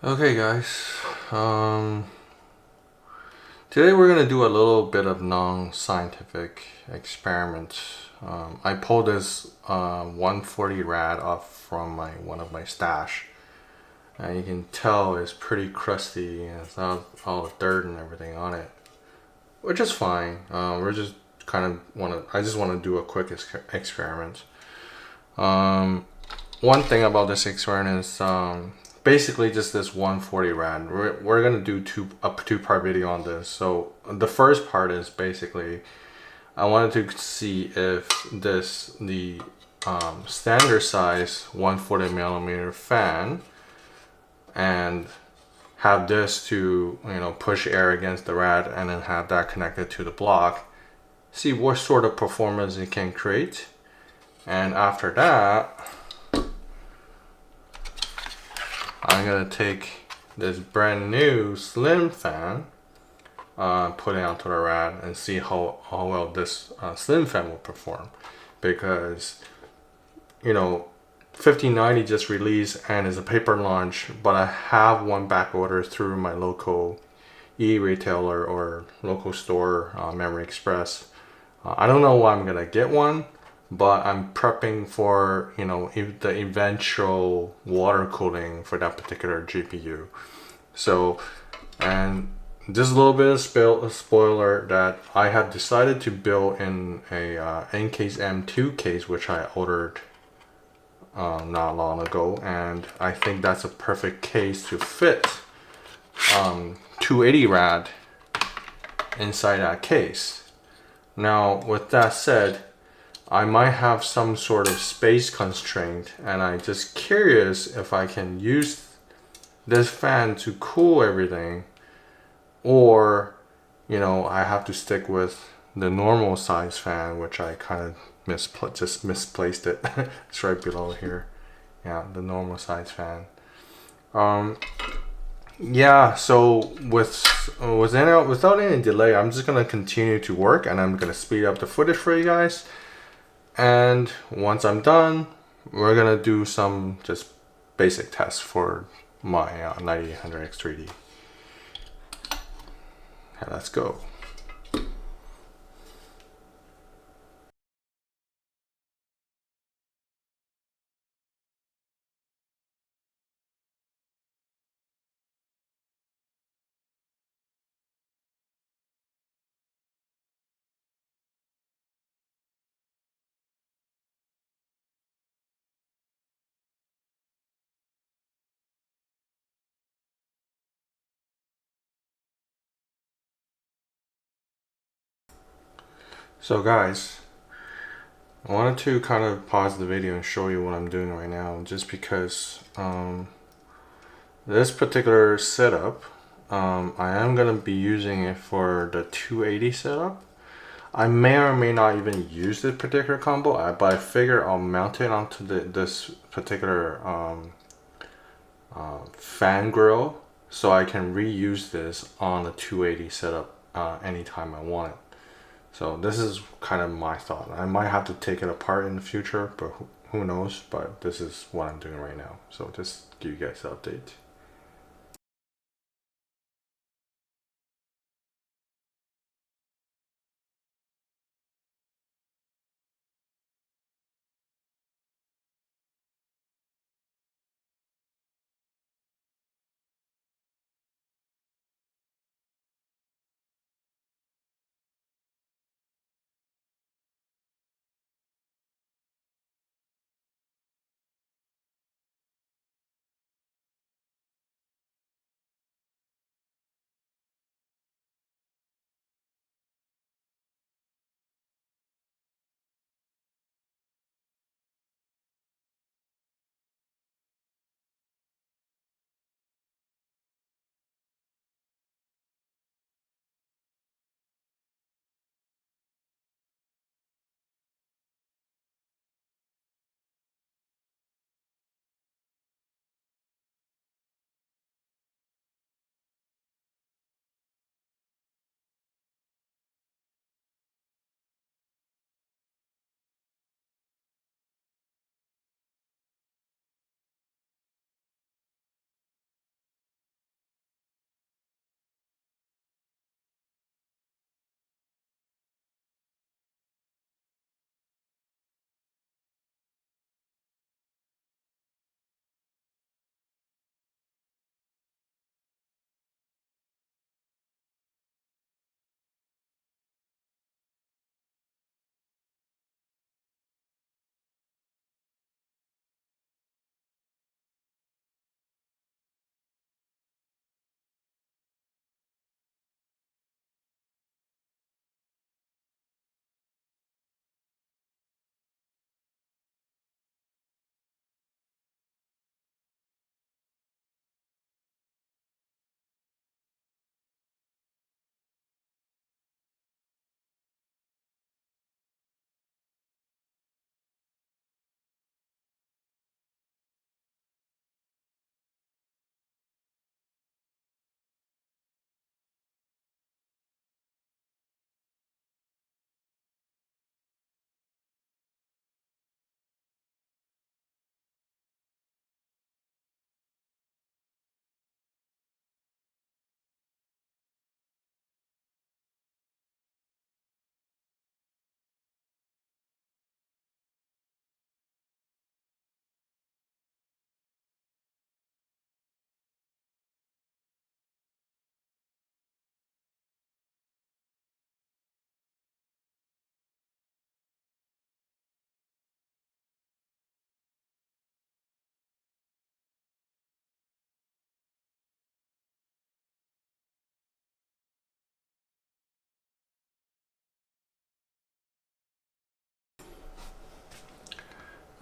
Okay, guys. Um, Today we're gonna do a little bit of non-scientific experiment. I pulled this 140 rad off from one of my stash, and you can tell it's pretty crusty and it's all the dirt and everything on it, which is fine. We're just I just want to do a quick experiment. Um, One thing about this experiment is basically just this 140 rad. We're gonna do a two-part video on this. So the first part is basically I wanted to see if the standard size 140 millimeter fan and have this to push air against the rad and then have that connected to the block. See what sort of performance it can create, and after that I'm gonna take this brand new slim fan, put it onto the rad and see how well this slim fan will perform, because 1590 just released and is a paper launch, but I have one back order through my local e-retailer or local store, Memory Express. I don't know why I'm gonna get one, but I'm prepping for the eventual water cooling for that particular GPU. So, and just a little bit of spoiler that I have decided to build in a Ncase M2 case, which I ordered not long ago, and I think that's a perfect case to fit 280 rad inside that case. Now, with that said, I might have some sort of space constraint, and I'm just curious if I can use this fan to cool everything, or I have to stick with the normal size fan, which I kind of misplaced it. It's right below here. Yeah, the normal size fan. Yeah, so without any delay, I'm just gonna continue to work, and I'm gonna speed up the footage for you guys. And once I'm done, we're gonna do some just basic tests for my 9800X3D. Okay, let's go. So guys, I wanted to kind of pause the video and show you what I'm doing right now, just because this particular setup, I am gonna be using it for the 280 setup. I may or may not even use this particular combo, but I figure I'll mount it onto this particular fan grill, so I can reuse this on the 280 setup anytime I want it. So this is kind of my thought. I might have to take it apart in the future, but who knows. But this is what I'm doing right now, so just give you guys an update.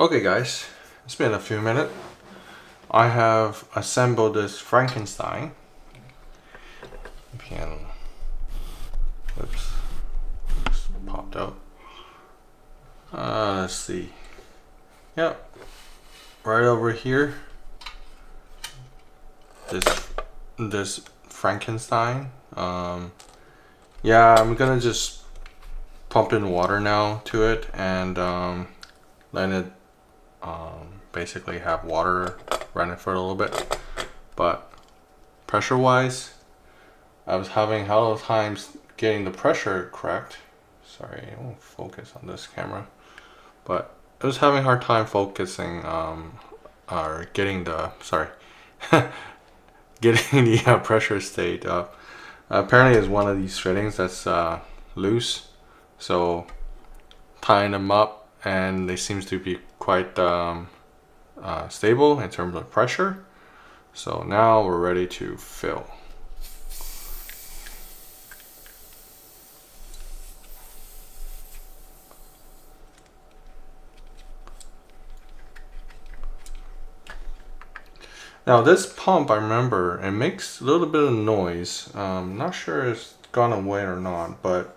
Okay guys, it's been a few minutes. I have assembled this Frankenstein. Piano. Oops. Just popped out. Let's see. Yep. Right over here. This Frankenstein. Yeah, I'm gonna just pump in water now to it and let it basically have water run it for a little bit. But pressure wise, I was having hell of times getting the pressure correct. Sorry, I won't focus on this camera. But I was having a hard time focusing or getting the getting the pressure state up. Apparently it's one of these fittings that's loose, so tying them up, and they seems to be quite stable in terms of pressure. So now we're ready to fill. Now this pump, I remember, it makes a little bit of noise. Not sure it's gone away or not, but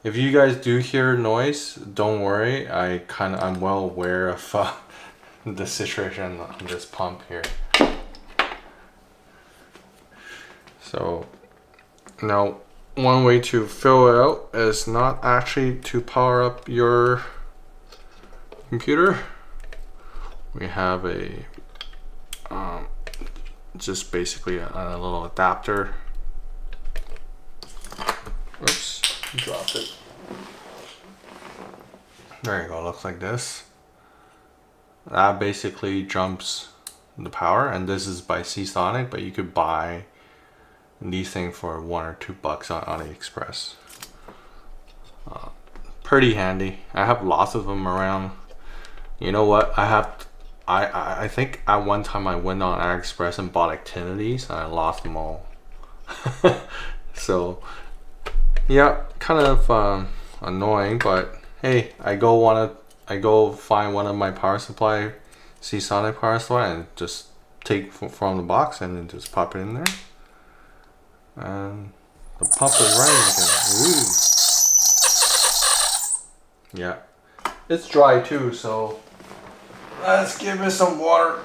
if you guys do hear noise, don't worry. I'm well aware of the situation on this pump here. So now one way to fill it out is not actually to power up your computer. We have a just basically a little adapter. Oops, dropped it. There you go, looks like this. That basically jumps the power, and this is by Seasonic, but you could buy these things for $1 or $2 on AliExpress. Pretty handy. I have lots of them around. You know what? I think at one time I went on AliExpress and bought like 10 of these, and I lost them all. So yeah, kind of annoying, but hey, I go find one of my power supply, Seasonic power supply, and just take from the box and then just pop it in there, and the pump is running again. Ooh. Yeah, it's dry too, so let's give it some water.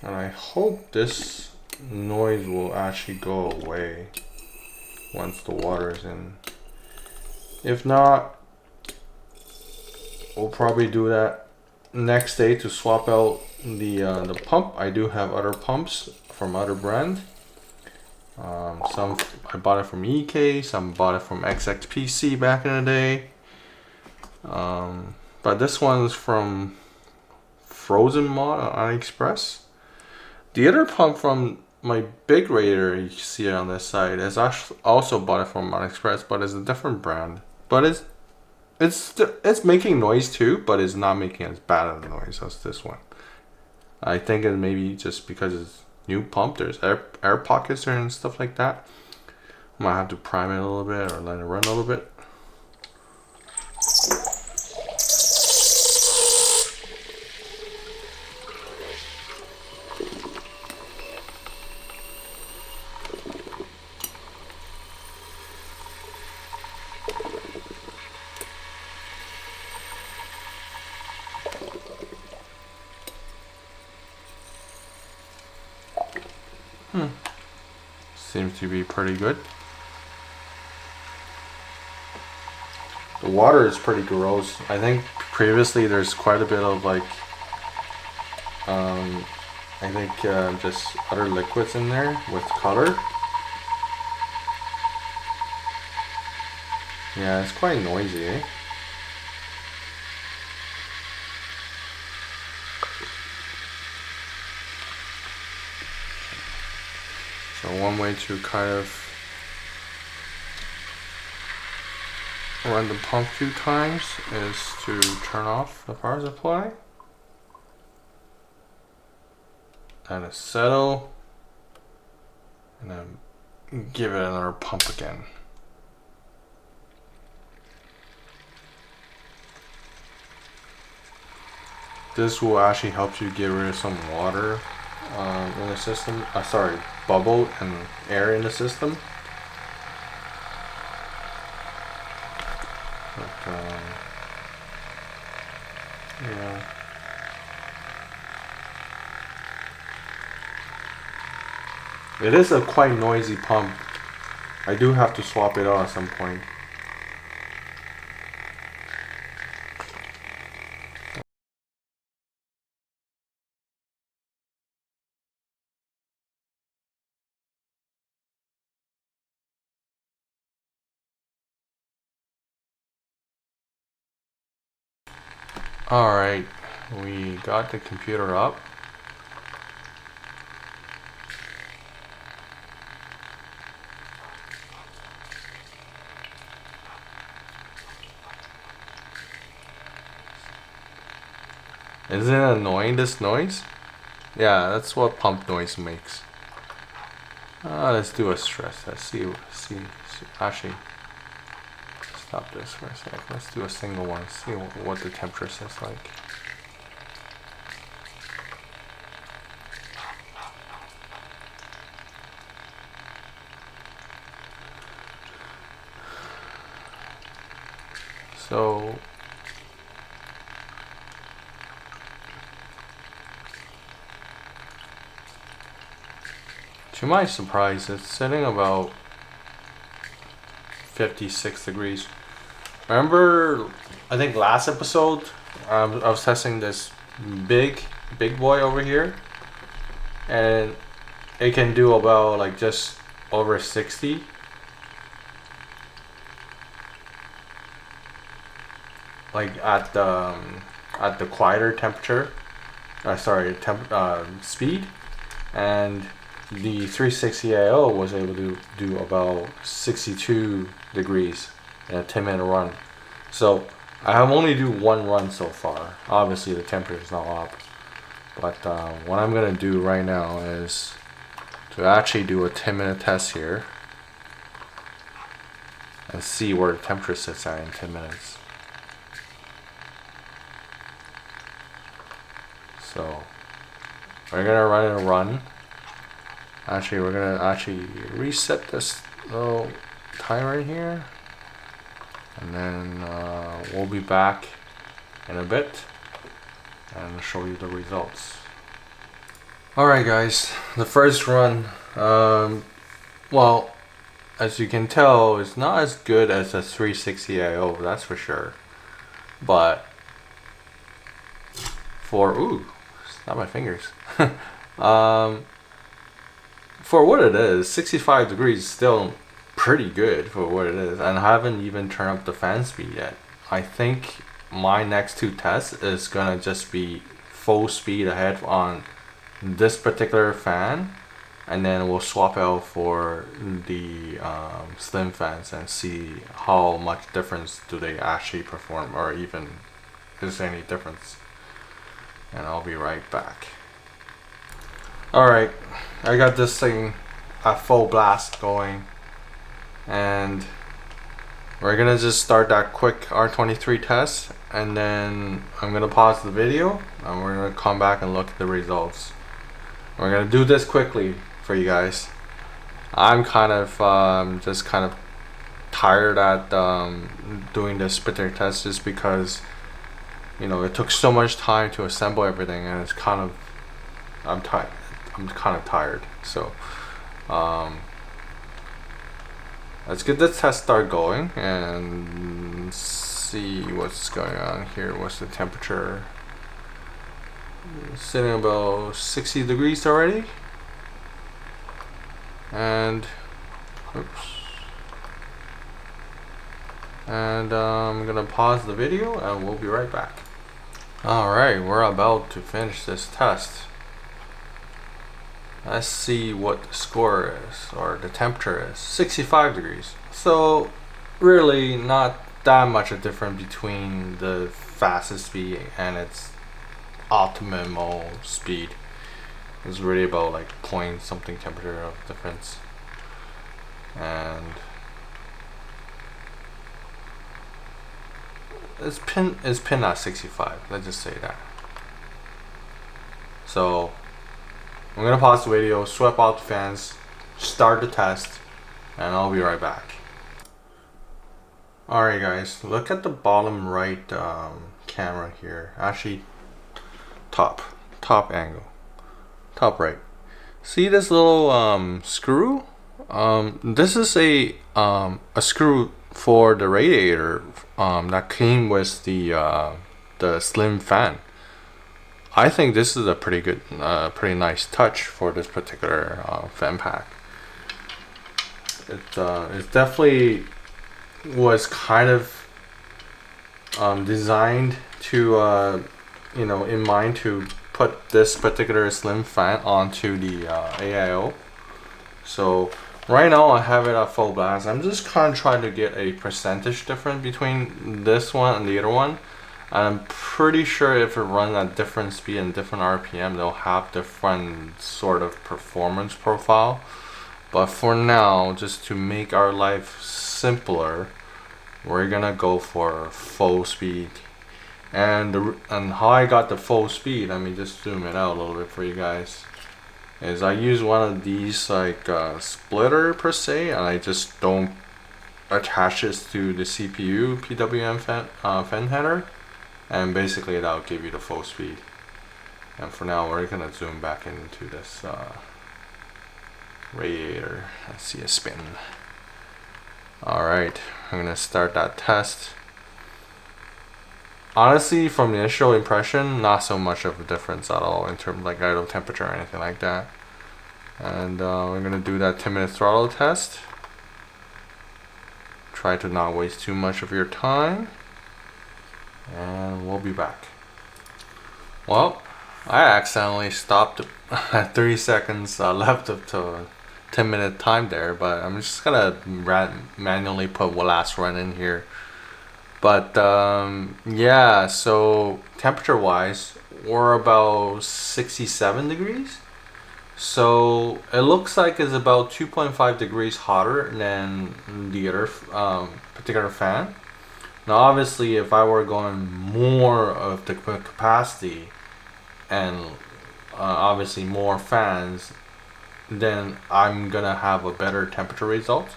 And I hope this noise will actually go away once the water is in. If not, we'll probably do that next day to swap out the pump. I do have other pumps from other brand. Some I bought it from EK, some bought it from XXPC back in the day. But this one's from Frozen Mod on AliExpress. The other pump from my big Radiator, you see it on this side, is actually also bought it from AliExpress, but it's a different brand. But it's making noise too, but it's not making as bad of a noise as this one. I think it maybe just because it's new pump, there's air pockets and stuff like that. Might have to prime it a little bit or let it run a little bit. Seems to be pretty good. The water is pretty gross. I think previously there's quite a bit of like just other liquids in there with color. Yeah, it's quite noisy, eh? So one way to kind of run the pump 2 times is to turn off the power supply. And it settle. And then give it another pump again. this will actually help you get rid of some water in the system. Sorry, bubble and air in the system. But, yeah. It is a quite noisy pump. I do have to swap it out at some point. Alright, we got the computer up. Isn't it annoying, this noise? Yeah, that's what pump noise makes. Let's do a stress test. See. Actually, stop this for a sec. Let's do a single one. See what the temperature says like. So to my surprise, it's sitting about 56 degrees. Remember, I think last episode, I was testing this big boy over here, and it can do about like just over 60. Like at the quieter temperature, speed, and the 360 AO was able to do about 62 degrees in a 10-minute run. So I have only do one run so far. Obviously the temperature is not up, but what I'm gonna do right now is to actually do a 10-minute test here and see where the temperature sits at in 10 minutes. So we're gonna run a run. Actually, we're gonna reset this little timer here, and then we'll be back in a bit and show you the results. Alright guys, the first run, well, as you can tell, it's not as good as a 360 AO, that's for sure. But for not my fingers. For what it is, 65 degrees is still pretty good for what it is, and I haven't even turned up the fan speed yet. I think my next two tests is gonna just be full speed ahead on this particular fan, and then we'll swap out for the slim fans and see how much difference do they actually perform, or even is there any difference. And I'll be right back. Alright, I got this thing at full blast going, and we're gonna just start that quick R23 test, and then I'm gonna pause the video and we're gonna come back and look at the results. We're gonna do this quickly for you guys. I'm kind of just kind of tired at doing this particular test, just because, you know, it took so much time to assemble everything, and it's kind of, I'm kind of tired. So let's get this test start going and see what's going on here. What's the temperature? It's sitting about 60 degrees already, and I'm gonna pause the video and we'll be right back. Alright, we're about to finish this test. Let's see what the score is, or the temperature is. 65 degrees. So really not that much a difference between the fastest speed and its optimal speed. It's really about like point something temperature of difference. And it's pinned at 65. Let's just say that. So I'm gonna pause the video, swap out the fans, start the test, and I'll be right back. Alright guys, look at the bottom right camera here. Actually, top angle, top right. See this little screw? This is a screw for the radiator that came with the slim fan. I think this is a pretty good, pretty nice touch for this particular fan pack. It definitely was kind of designed to you know, in mind to put this particular slim fan onto the AIO. So right now I have it at full blast. I'm just kind of trying to get a percentage difference between this one and the other one. I'm pretty sure if it runs at different speed and different RPM, they'll have different sort of performance profile. But for now, just to make our life simpler, we're gonna go for full speed. And how I got the full speed, let me just zoom it out a little bit for you guys, is I use one of these like splitter per se, and I just don't attach this to the CPU PWM fan header, and basically that'll give you the full speed. And for now we're gonna zoom back into this radiator. Let's see it spin. Alright, I'm gonna start that test. Honestly, from the initial impression, not so much of a difference at all in terms of like idle temperature or anything like that. And we're gonna do that 10-minute throttle test. Try to not waste too much of your time, and we'll be back. Well, I accidentally stopped at 30 seconds left of the 10-minute time there, but I'm just gonna manually put one last run in here. But yeah, so temperature wise, we're about 67 degrees. So it looks like it's about 2.5 degrees hotter than the other particular fan. Now obviously if I were going more of the capacity and obviously more fans, then I'm gonna have a better temperature result.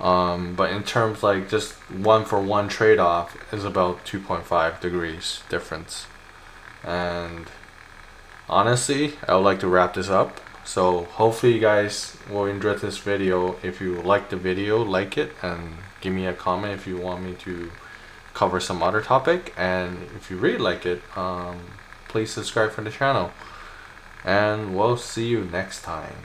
But in terms like just one for one trade-off is about 2.5 degrees difference. And honestly, I would like to wrap this up. So hopefully you guys will enjoy this video. If you like the video, like it and give me a comment if you want me to cover some other topic. And if you really like it, please subscribe for the channel. And we'll see you next time.